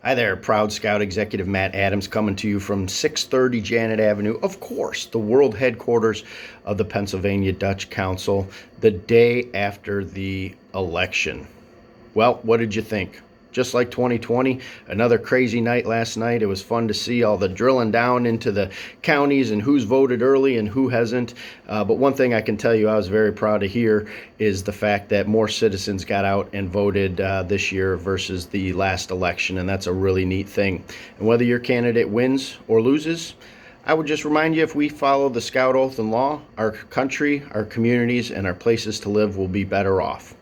Hi there, Proud Scout Executive Matt Adams coming to you from 630 Janet Avenue, of course, the world headquarters of the Pennsylvania Dutch Council, the day after the election. Well, what did you think? Just like 2020, another crazy night last night. It was fun to see all the drilling down into the counties and who's voted early and who hasn't. But one thing I can tell you I was very proud to hear is the fact that more citizens got out and voted this year versus the last election. And that's a really neat thing. And whether your candidate wins or loses, I would just remind you, if we follow the Scout Oath and Law, our country, our communities, and our places to live will be better off.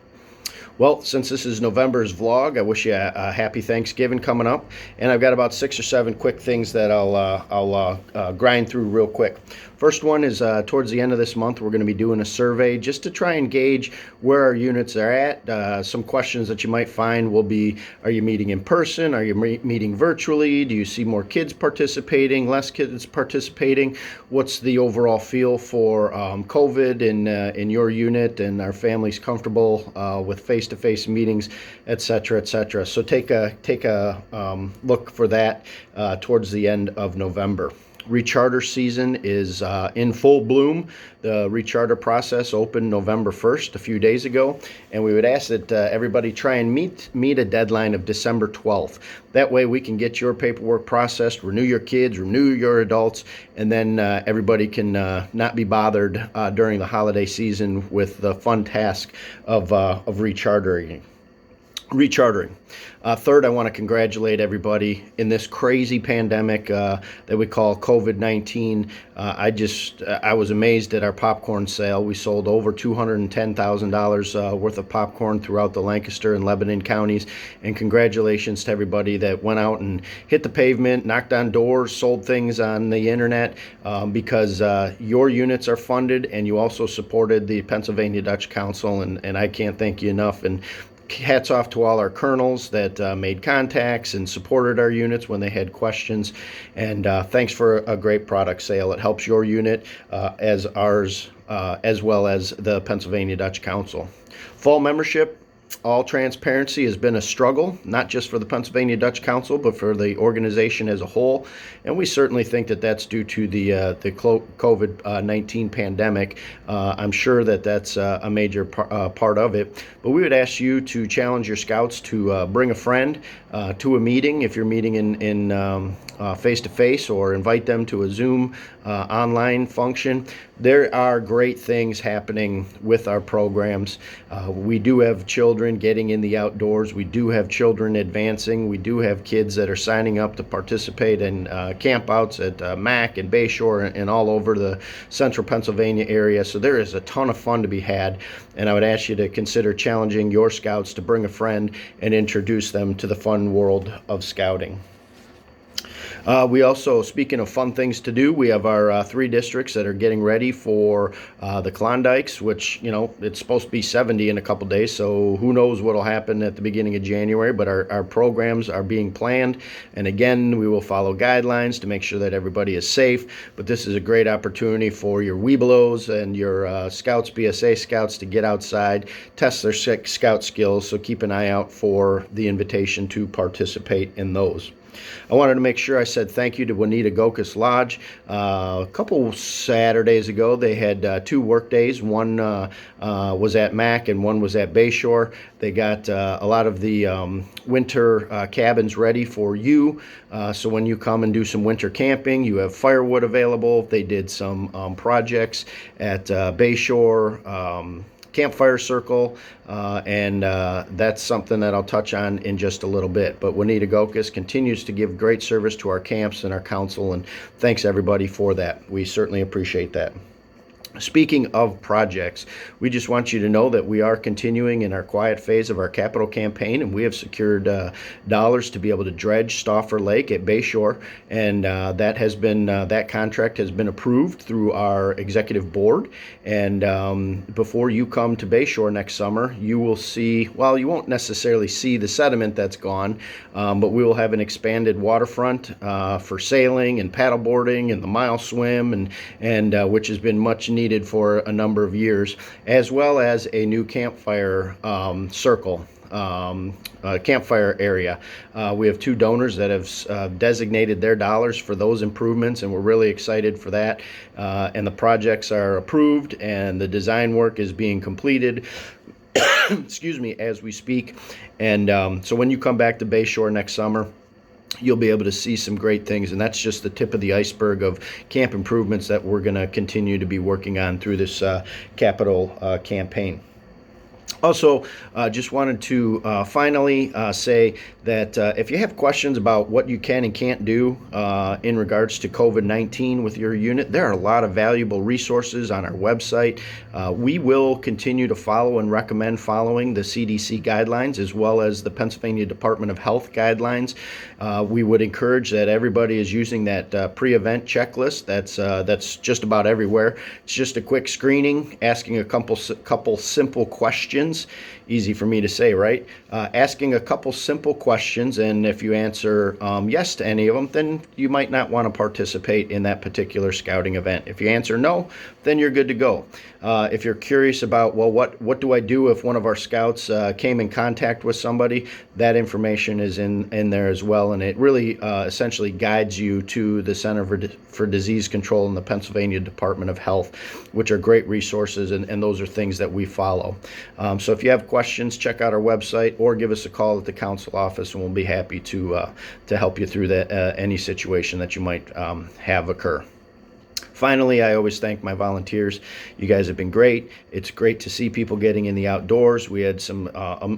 Well, since this is November's vlog, I wish you a happy Thanksgiving coming up, and I've got about 6 or 7 quick things that I'll grind through real quick. First one is towards the end of this month, we're going to be doing a survey just to try and gauge where our units are at. Some questions that you might find will be: are you meeting in person? Are you meeting virtually? Do you see more kids participating, less kids participating? What's the overall feel for COVID in your unit, and are families comfortable with face-to-face meetings, etc., etc.? So take a look for that towards the end of November. Recharter season is in full bloom. The recharter process opened November 1st, a few days ago, and we would ask that everybody try and meet a deadline of December 12th. That way we can get your paperwork processed, renew your kids, renew your adults, and then everybody can not be bothered during the holiday season with the fun task of rechartering. Third, I want to congratulate everybody in this crazy pandemic that we call COVID-19. I was amazed at our popcorn sale. We sold over $210,000 worth of popcorn throughout the Lancaster and Lebanon counties. And congratulations to everybody that went out and hit the pavement, knocked on doors, sold things on the internet, because your units are funded, and you also supported the Pennsylvania Dutch Council, and I can't thank you enough. And hats off to all our colonels that made contacts and supported our units when they had questions. And thanks for a great product sale. It helps your unit as ours, as well as the Pennsylvania Dutch Council. Fall membership, all transparency, has been a struggle, not just for the Pennsylvania Dutch Council, but for the organization as a whole. And we certainly think that that's due to the COVID-19 pandemic. I'm sure that that's a major part of it. But we would ask you to challenge your scouts to bring a friend to a meeting if you're meeting in face-to-face, or invite them to a Zoom online function. There are great things happening with our programs. We do have children getting in the outdoors. We do have children advancing. We do have kids that are signing up to participate in campouts at Mac and Bayshore and all over the central Pennsylvania area. So there is a ton of fun to be had, and I would ask you to consider challenging your scouts to bring a friend and introduce them to the fun world of scouting. We also, speaking of fun things to do, we have our 3 districts that are getting ready for the Klondikes, which, it's supposed to be 70 in a couple days, so who knows what will happen at the beginning of January. But our programs are being planned, and again, we will follow guidelines to make sure that everybody is safe. But this is a great opportunity for your Webelos and your Scouts, BSA Scouts, to get outside, test their scout skills, so keep an eye out for the invitation to participate in those. I wanted to make sure I said thank you to Juanita Gokas Lodge. A couple Saturdays ago, they had 2 work days. One was at Mac and one was at Bayshore. They got a lot of the winter cabins ready for you. So when you come and do some winter camping, you have firewood available. They did some projects at Bayshore, Campfire Circle, and that's something that I'll touch on in just a little bit. But Juanita Gokas continues to give great service to our camps and our council, and thanks everybody for that. We certainly appreciate that. Speaking of projects, we just want you to know that we are continuing in our quiet phase of our capital campaign, and we have secured dollars to be able to dredge Stauffer Lake at Bayshore, and that contract has been approved through our executive board. And before you come to Bayshore next summer, you will see, well, you won't necessarily see the sediment that's gone, but we will have an expanded waterfront for sailing and paddleboarding and the mile swim, and which has been much needed for a number of years, as well as a new campfire circle. campfire area. We have 2 donors that have designated their dollars for those improvements, and we're really excited for that. And the projects are approved, and the design work is being completed. Excuse me, as we speak. And so when you come back to Bayshore next summer, you'll be able to see some great things, and that's just the tip of the iceberg of camp improvements that we're going to continue to be working on through this capital campaign. Also, just wanted to finally say that if you have questions about what you can and can't do in regards to COVID-19 with your unit, there are a lot of valuable resources on our website. We will continue to follow and recommend following the CDC guidelines as well as the Pennsylvania Department of Health guidelines. We would encourage that everybody is using that pre-event checklist that's just about everywhere. It's just a quick screening, asking a couple simple questions. Easy for me to say, right? Asking a couple simple questions, and if you answer yes to any of them, then you might not want to participate in that particular scouting event. If you answer no, then you're good to go. If you're curious about, well, what do I do if one of our scouts came in contact with somebody, that information is in there as well, and it really essentially guides you to the Center for Disease Control and the Pennsylvania Department of Health, which are great resources, and those are things that we follow. So if you have questions, check out our website or give us a call at the council office, and we'll be happy to help you through any situation that you might have occur. Finally, I always thank my volunteers. You guys have been great. It's great to see people getting in the outdoors. We had some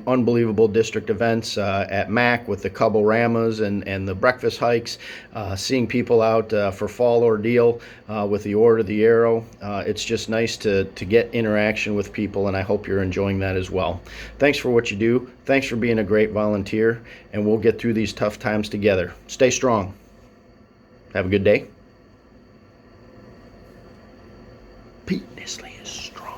unbelievable district events at MAC with the Cubble-Ramas and the breakfast hikes, seeing people out for Fall Ordeal with the Order of the Arrow. It's just nice to get interaction with people, and I hope you're enjoying that as well. Thanks for what you do. Thanks for being a great volunteer, and we'll get through these tough times together. Stay strong. Have a good day. Pete Nisley is strong.